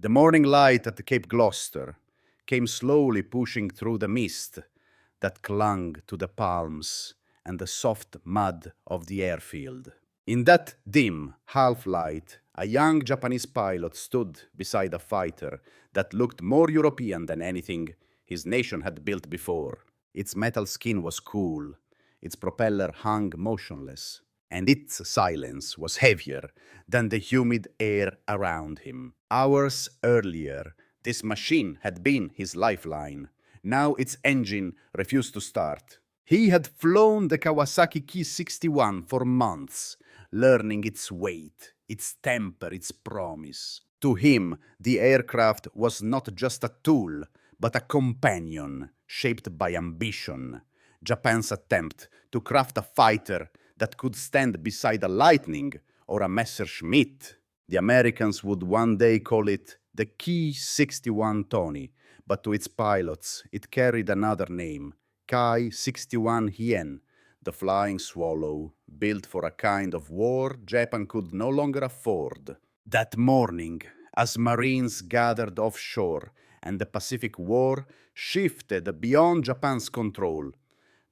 The morning light at Cape Gloucester came slowly pushing through the mist that clung to the palms and the soft mud of the airfield. In that dim half-light, a young Japanese pilot stood beside a fighter that looked more European than anything his nation had built before. Its metal skin was cool, its propeller hung motionless, and its silence was heavier than the humid air around him. Hours earlier, this machine had been his lifeline. Now its engine refused to start. He had flown the Kawasaki Ki-61 for months, learning its weight, its temper, its promise. To him, the aircraft was not just a tool, but a companion shaped by ambition. Japan's attempt to craft a fighter that could stand beside a Lightning or a Messerschmitt. The Americans would one day call it the Ki-61 Tony, but to its pilots it carried another name, Ki-61 Hien, the flying swallow, built for a kind of war Japan could no longer afford. That morning, as Marines gathered offshore and the Pacific War shifted beyond Japan's control,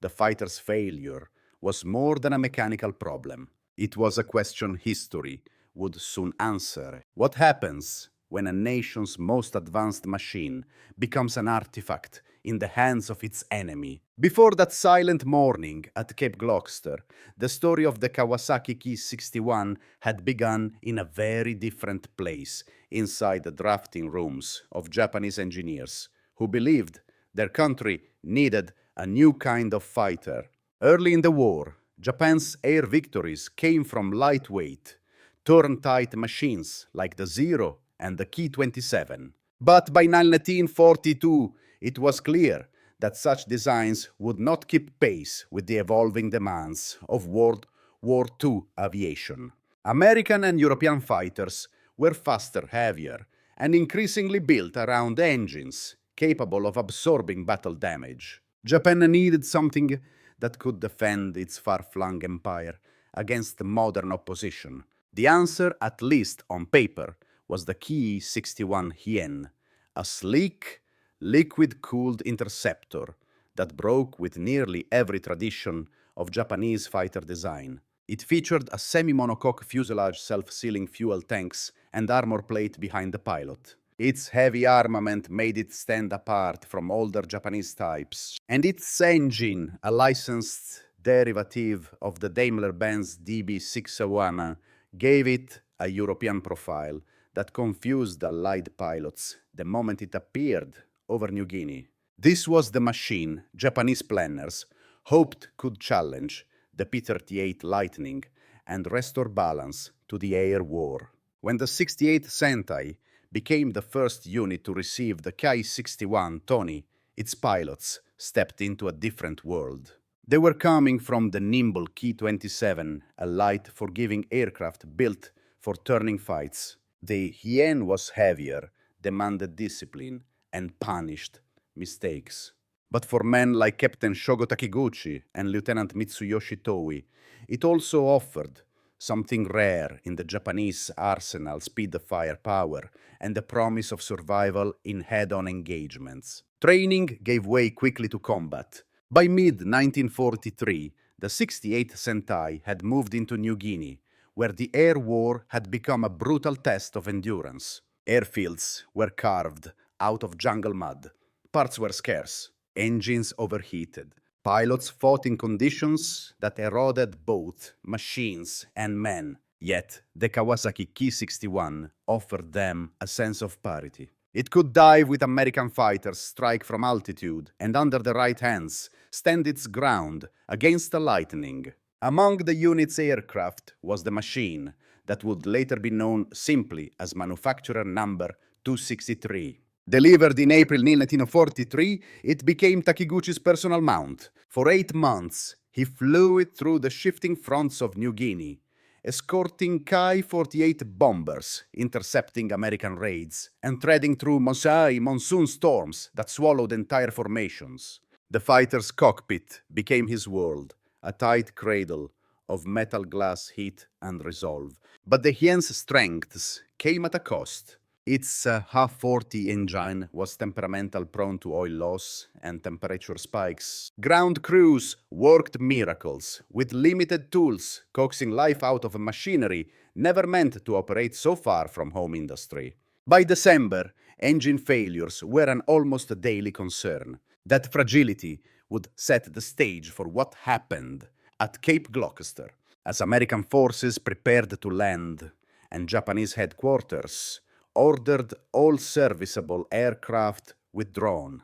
the fighter's failure was more than a mechanical problem. It was a question history would soon answer. What happens when a nation's most advanced machine becomes an artifact in the hands of its enemy? Before that silent morning at Cape Gloucester, the story of the Kawasaki Ki-61 had begun in a very different place, inside the drafting rooms of Japanese engineers who believed their country needed a new kind of fighter. Early in the war, Japan's air victories came from lightweight, turn-tight machines like the Zero and the Ki-27. But by 1942, it was clear that such designs would not keep pace with the evolving demands of World War II aviation. American and European fighters were faster, heavier, and increasingly built around engines capable of absorbing battle damage. Japan needed something that could defend its far-flung empire against modern opposition. The answer, at least on paper, was the Ki-61 Hien, a sleek, liquid-cooled interceptor that broke with nearly every tradition of Japanese fighter design. It featured a semi-monocoque fuselage, self-sealing fuel tanks, and armor plate behind the pilot. Its heavy armament made it stand apart from older Japanese types, and its engine, a licensed derivative of the Daimler-Benz DB601, gave it a European profile that confused the Allied pilots the moment it appeared over New Guinea. This was the machine Japanese planners hoped could challenge the P-38 Lightning and restore balance to the air war. When the 68th Sentai became the first unit to receive the Ki-61 Tony, its pilots stepped into a different world. They were coming from the nimble Ki-27, a light, forgiving aircraft built for turning fights. The Hien was heavier, demanded discipline, and punished mistakes. But for men like Captain Shogo Takiguchi and Lieutenant Mitsuyoshi Toei, it also offered something rare in the Japanese arsenal: speed, firepower, and the promise of survival in head-on engagements. Training gave way quickly to combat. By mid-1943, the 68th Sentai had moved into New Guinea, where the air war had become a brutal test of endurance. Airfields were carved out of jungle mud. Parts were scarce. Engines overheated. Pilots fought in conditions that eroded both machines and men. Yet, the Kawasaki Ki-61 offered them a sense of parity. It could dive with American fighters, strike from altitude, and under the right hands, stand its ground against the Lightning. Among the unit's aircraft was the machine that would later be known simply as Manufacturer Number 263. Delivered in April 1943, it became Takiguchi's personal mount. For 8 months, he flew it through the shifting fronts of New Guinea, escorting Ki-38 bombers, intercepting American raids, and threading through monsoon storms that swallowed entire formations. The fighter's cockpit became his world, a tight cradle of metal glass, heat, and resolve. But the Hien's strengths came at a cost. Its half-40 engine was temperamental, prone to oil loss and temperature spikes. Ground crews worked miracles with limited tools, coaxing life out of a machinery never meant to operate so far from home industry. By December, engine failures were an almost daily concern. That fragility would set the stage for what happened at Cape Gloucester as American forces prepared to land and Japanese headquarters ordered all serviceable aircraft withdrawn.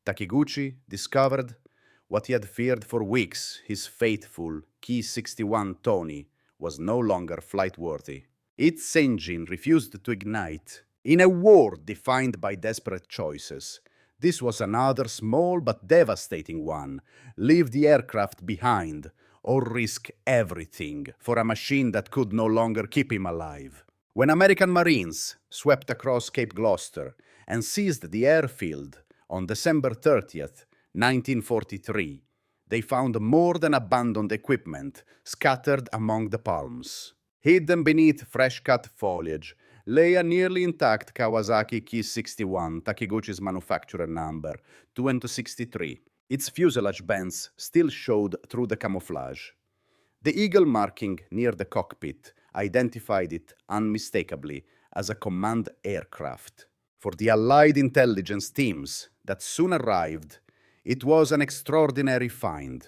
Takiguchi discovered what he had feared for weeks: his faithful Ki-61 Tony was no longer flight-worthy. Its engine refused to ignite. In a war defined by desperate choices, this was another small but devastating one. Leave the aircraft behind or risk everything for a machine that could no longer keep him alive. When American Marines swept across Cape Gloucester and seized the airfield on December 30th, 1943, they found more than abandoned equipment scattered among the palms. Hidden beneath fresh-cut foliage lay a nearly intact Kawasaki Ki-61, Takiguchi's manufacturer number, 263. Its fuselage bands still showed through the camouflage. The eagle marking near the cockpit identified it unmistakably as a command aircraft. For the Allied intelligence teams that soon arrived, it was an extraordinary find.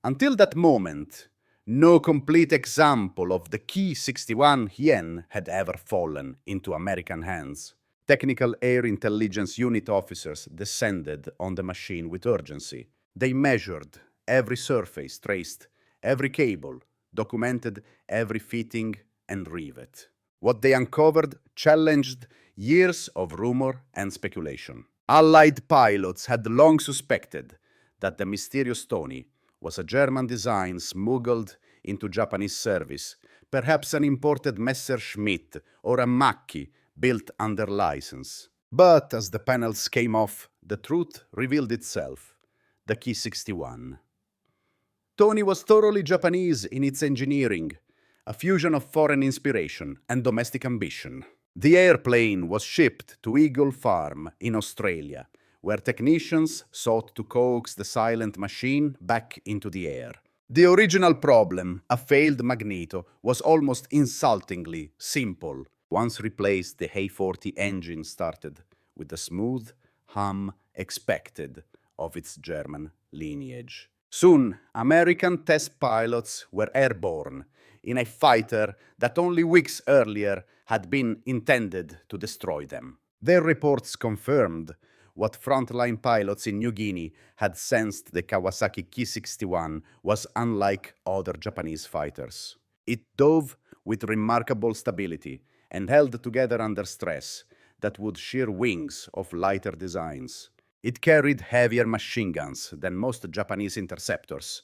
Until that moment, no complete example of the Ki-61 Hien had ever fallen into American hands. Technical Air Intelligence Unit officers descended on the machine with urgency. They measured every surface, traced every cable, documented every fitting and rivet. What they uncovered challenged years of rumor and speculation. Allied pilots had long suspected that the mysterious Tony was a German design smuggled into Japanese service, perhaps an imported Messerschmitt or a Macchi built under license. But as the panels came off, the truth revealed itself: the Ki-61. Tony was thoroughly Japanese in its engineering, a fusion of foreign inspiration and domestic ambition. The airplane was shipped to Eagle Farm in Australia, where technicians sought to coax the silent machine back into the air. The original problem, a failed magneto, was almost insultingly simple. Once replaced, the A40 engine started with the smooth hum expected of its German lineage. Soon, American test pilots were airborne in a fighter that only weeks earlier had been intended to destroy them. Their reports confirmed what frontline pilots in New Guinea had sensed: the Kawasaki Ki-61 was unlike other Japanese fighters. It dove with remarkable stability and held together under stress that would shear wings of lighter designs. It carried heavier machine guns than most Japanese interceptors,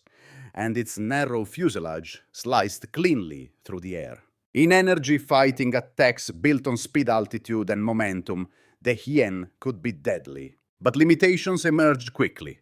and its narrow fuselage sliced cleanly through the air. In energy-fighting attacks built on speed, altitude, and momentum, the Hien could be deadly. But limitations emerged quickly.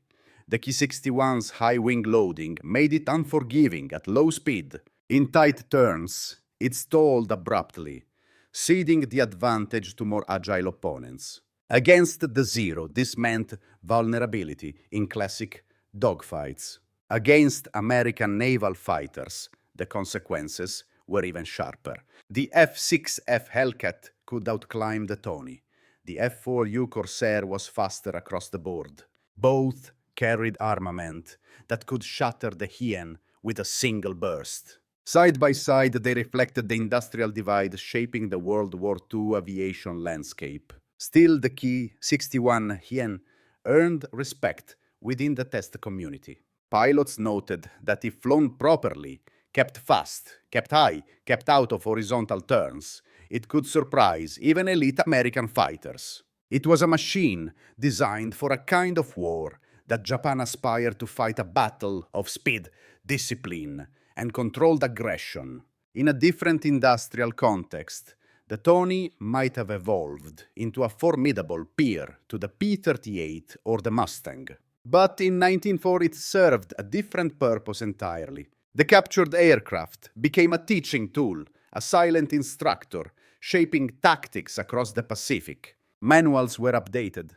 The Ki-61's high wing loading made it unforgiving at low speed. In tight turns, it stalled abruptly, ceding the advantage to more agile opponents. Against the Zero, this meant vulnerability in classic dogfights. Against American naval fighters, the consequences were even sharper. The F-6F Hellcat could outclimb the Tony. The F-4U Corsair was faster across the board. Both carried armament that could shatter the Hien with a single burst. Side by side, they reflected the industrial divide shaping the World War II aviation landscape. Still, the Ki-61 Hien earned respect within the test community. Pilots noted that if flown properly, kept fast, kept high, kept out of horizontal turns, it could surprise even elite American fighters. It was a machine designed for a kind of war that Japan aspired to fight: a battle of speed, discipline, and controlled aggression. In a different industrial context, the Tony might have evolved into a formidable peer to the P-38 or the Mustang. But in 1904 it served a different purpose entirely. The captured aircraft became a teaching tool, a silent instructor, shaping tactics across the Pacific. Manuals were updated.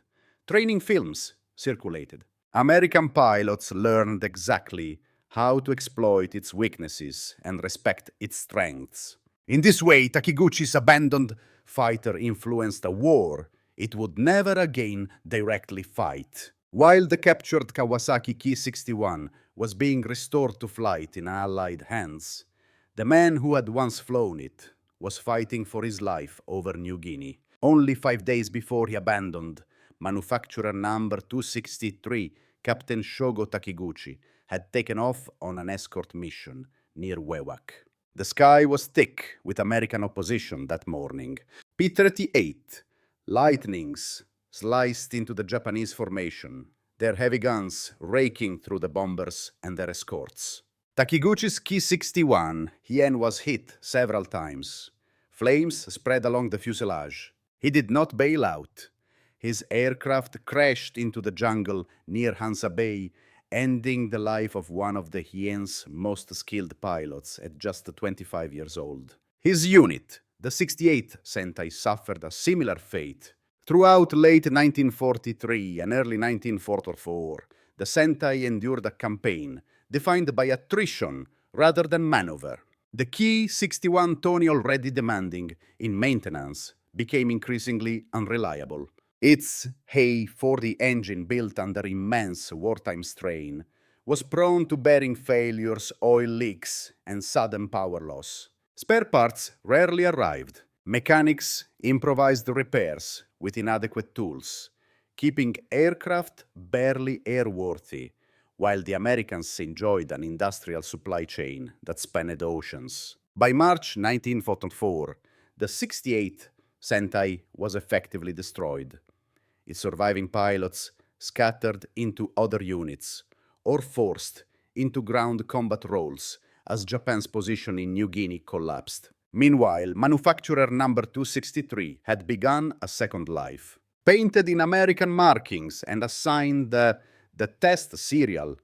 Training films circulated. American pilots learned exactly how to exploit its weaknesses and respect its strengths. In this way, Takiguchi's abandoned fighter influenced a war it would never again directly fight. While the captured Kawasaki Ki-61 was being restored to flight in Allied hands, the man who had once flown it was fighting for his life over New Guinea. Only 5 days before he abandoned, manufacturer number 263, Captain Shogo Takiguchi, had taken off on an escort mission near Wewak. The sky was thick with American opposition that morning. P-38 lightnings sliced into the Japanese formation, their heavy guns raking through the bombers and their escorts. Takiguchi's Ki-61 Hien was hit several times. Flames spread along the fuselage. He did not bail out. His aircraft crashed into the jungle near Hansa Bay, ending the life of one of the Hien's most skilled pilots at just 25 years old. His unit, the 68th Sentai, suffered a similar fate. Throughout late 1943 and early 1944, the Sentai endured a campaign defined by attrition rather than maneuver. The Ki-61 Tony, already demanding in maintenance, became increasingly unreliable. Its Hei-40 engine, built under immense wartime strain, was prone to bearing failures, oil leaks, and sudden power loss. Spare parts rarely arrived. Mechanics improvised repairs with inadequate tools, keeping aircraft barely airworthy, while the Americans enjoyed an industrial supply chain that spanned oceans. By March 1944, the 68th Sentai was effectively destroyed. Its surviving pilots scattered into other units or forced into ground combat roles as Japan's position in New Guinea collapsed. Meanwhile, manufacturer number 263 had begun a second life. Painted in American markings and assigned the test serial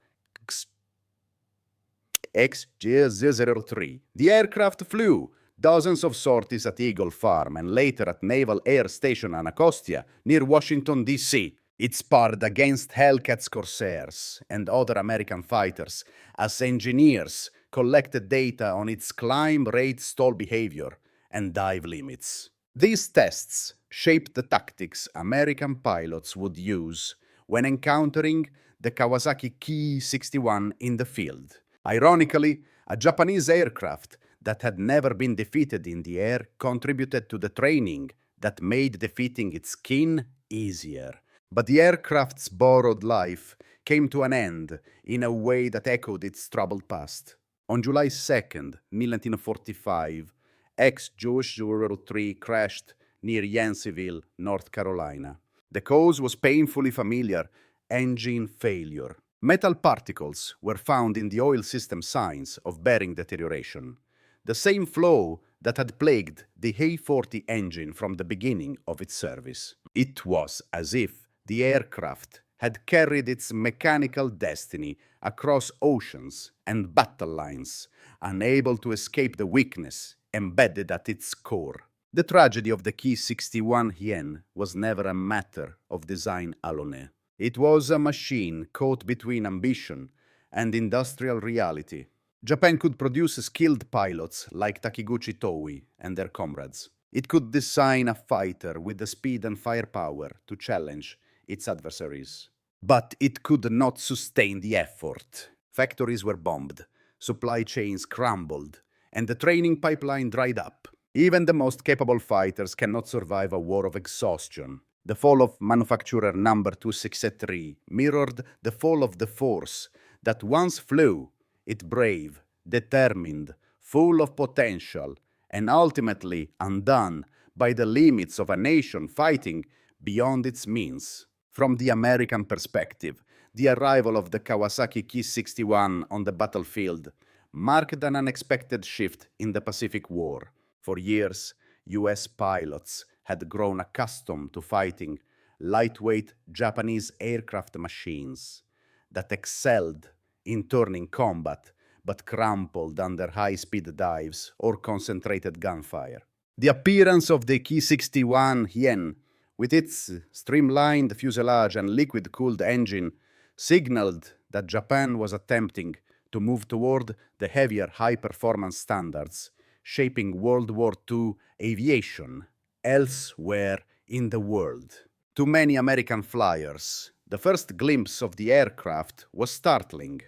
XG003, the aircraft flew dozens of sorties at Eagle Farm and later at Naval Air Station Anacostia near Washington, D.C. It sparred against Hellcat's Corsairs and other American fighters as engineers collected data on its climb rate, stall behavior, and dive limits. These tests shaped the tactics American pilots would use when encountering the Kawasaki Ki-61 in the field. Ironically, a Japanese aircraft that had never been defeated in the air contributed to the training that made defeating its kin easier. But the aircraft's borrowed life came to an end in a way that echoed its troubled past. On July 2nd, 1945, XG003 crashed near Yanceyville, North Carolina. The cause was painfully familiar: engine failure. Metal particles were found in the oil system, signs of bearing deterioration. The same flaw that had plagued the Hei-40 engine from the beginning of its service. It was as if the aircraft had carried its mechanical destiny across oceans and battle lines, unable to escape the weakness embedded at its core. The tragedy of the Ki-61 Hien was never a matter of design alone. It was a machine caught between ambition and industrial reality. Japan could produce skilled pilots like Takiguchi Toei and their comrades. It could design a fighter with the speed and firepower to challenge its adversaries. But it could not sustain the effort. Factories were bombed, supply chains crumbled, and the training pipeline dried up. Even the most capable fighters cannot survive a war of exhaustion. The fall of manufacturer number 263 mirrored the fall of the force that once flew, it brave, determined, full of potential, and ultimately undone by the limits of a nation fighting beyond its means. From the American perspective, the arrival of the Kawasaki Ki-61 on the battlefield marked an unexpected shift in the Pacific War. For years, US pilots had grown accustomed to fighting lightweight Japanese aircraft machines that excelled in turning combat but crumpled under high-speed dives or concentrated gunfire. The appearance of the Ki-61 Hien, with its streamlined fuselage and liquid-cooled engine, signaled that Japan was attempting to move toward the heavier high-performance standards, shaping World War II aviation elsewhere in the world. To many American flyers, the first glimpse of the aircraft was startling.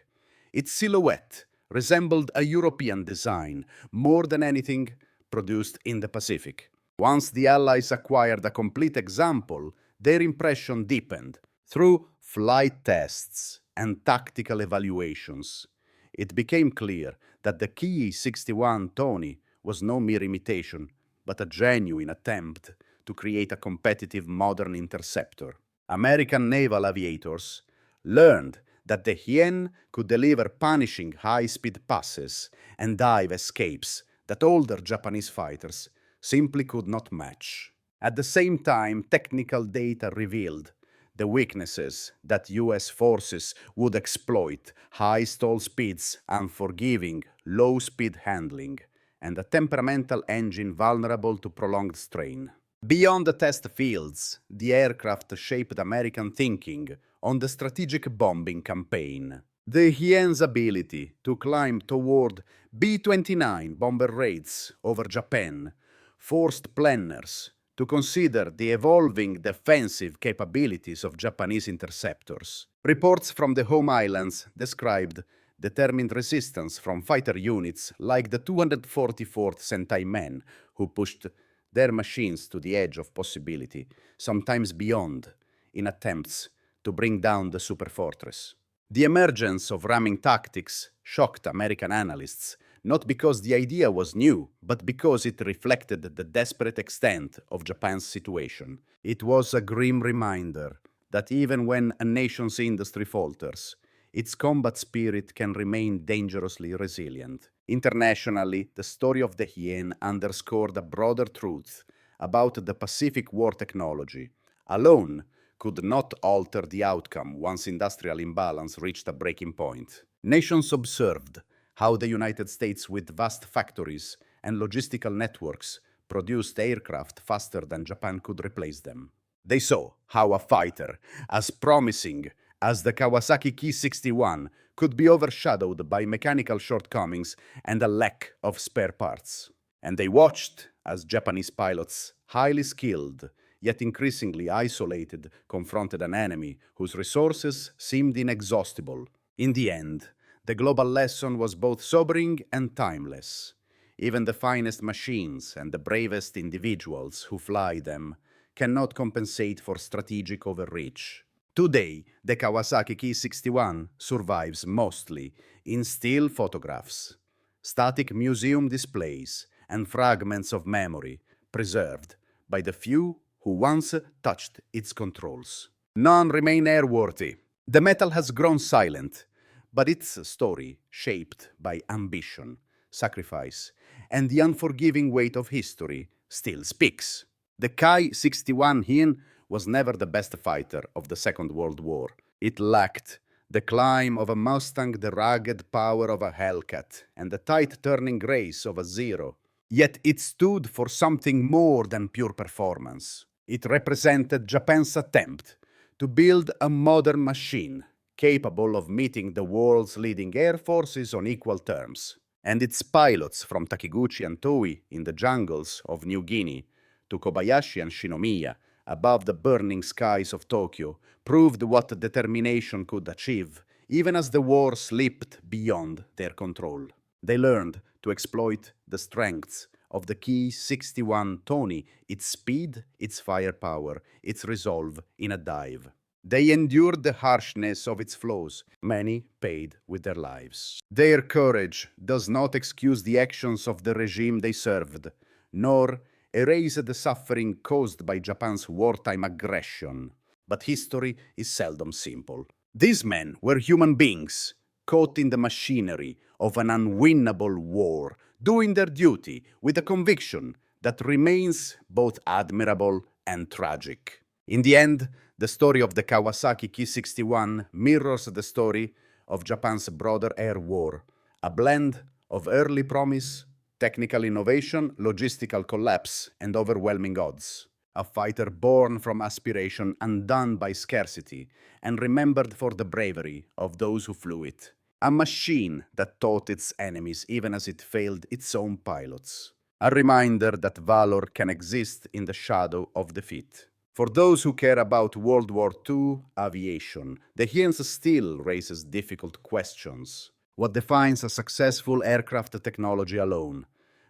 Its silhouette resembled a European design more than anything produced in the Pacific. Once the Allies acquired a complete example, their impression deepened. Through flight tests and tactical evaluations, it became clear that the Ki-61 Tony was no mere imitation, but a genuine attempt to create a competitive modern interceptor. American naval aviators learned that the Hien could deliver punishing high-speed passes and dive escapes that older Japanese fighters simply could not match. At the same time, technical data revealed the weaknesses that US forces would exploit: high stall speeds, unforgiving low-speed handling, and a temperamental engine vulnerable to prolonged strain. Beyond the test fields, the aircraft shaped American thinking on the strategic bombing campaign. The Hien's ability to climb toward B-29 bomber raids over Japan forced planners to consider the evolving defensive capabilities of Japanese interceptors. Reports from the home islands described determined resistance from fighter units like the 244th Sentai Men, who pushed their machines to the edge of possibility, sometimes beyond, in attempts to bring down the superfortress. The emergence of ramming tactics shocked American analysts, not because the idea was new, but because it reflected the desperate extent of Japan's situation. It was a grim reminder that even when a nation's industry falters, its combat spirit can remain dangerously resilient. Internationally, the story of the Hien underscored a broader truth about the Pacific War technology. Alone could not alter the outcome once industrial imbalance reached a breaking point. Nations observed how the United States, with vast factories and logistical networks, produced aircraft faster than Japan could replace them. They saw how a fighter as promising as the Kawasaki Ki-61 could be overshadowed by mechanical shortcomings and a lack of spare parts. And they watched as Japanese pilots, highly skilled yet increasingly isolated, confronted an enemy whose resources seemed inexhaustible. In the end, the global lesson was both sobering and timeless. Even the finest machines and the bravest individuals who fly them cannot compensate for strategic overreach. Today, the Kawasaki Ki-61 survives mostly in still photographs, static museum displays, and fragments of memory preserved by the few who once touched its controls. None remain airworthy. The metal has grown silent, but its story, shaped by ambition, sacrifice, and the unforgiving weight of history, still speaks. The Ki-61 Hien was never the best fighter of the Second World War. It lacked the climb of a Mustang, the rugged power of a Hellcat, and the tight-turning grace of a Zero. Yet it stood for something more than pure performance. It represented Japan's attempt to build a modern machine capable of meeting the world's leading air forces on equal terms. And its pilots, from Takiguchi and Toei in the jungles of New Guinea to Kobayashi and Shinomiya above the burning skies of Tokyo, proved what determination could achieve, even as the war slipped beyond their control. They learned to exploit the strengths of the Ki-61 Tony, its speed, its firepower, its resolve in a dive. They endured the harshness of its flaws. Many paid with their lives. Their courage does not excuse the actions of the regime they served, nor erase the suffering caused by Japan's wartime aggression. But history is seldom simple. These men were human beings, caught in the machinery of an unwinnable war, doing their duty with a conviction that remains both admirable and tragic. In the end, the story of the Kawasaki Ki-61 mirrors the story of Japan's broader air war, a blend of early promise, Technical innovation, logistical collapse, and overwhelming odds. A fighter born from aspiration, undone by scarcity, and remembered for the bravery of those who flew it. A machine that taught its enemies even as it failed its own pilots. A reminder that valor can exist in the shadow of defeat. For those who care about World War II aviation, the Hien still raises difficult questions. What defines a successful aircraft technology alone?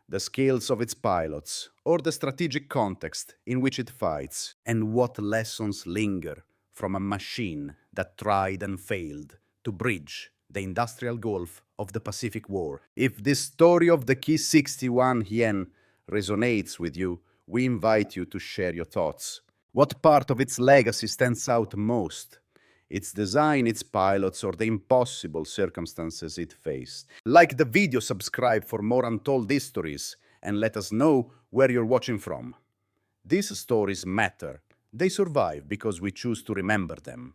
The skills of its pilots, or the strategic context in which it fights, and what lessons linger from a machine that tried and failed to bridge the industrial gulf of the Pacific War. If this story of the Ki-61 Hien resonates with you, we invite you to share your thoughts. What part of its legacy stands out most? Its design, its pilots, or the impossible circumstances it faced? Like the video, subscribe for more untold histories, and let us know where you're watching from. These stories matter. They survive because we choose to remember them.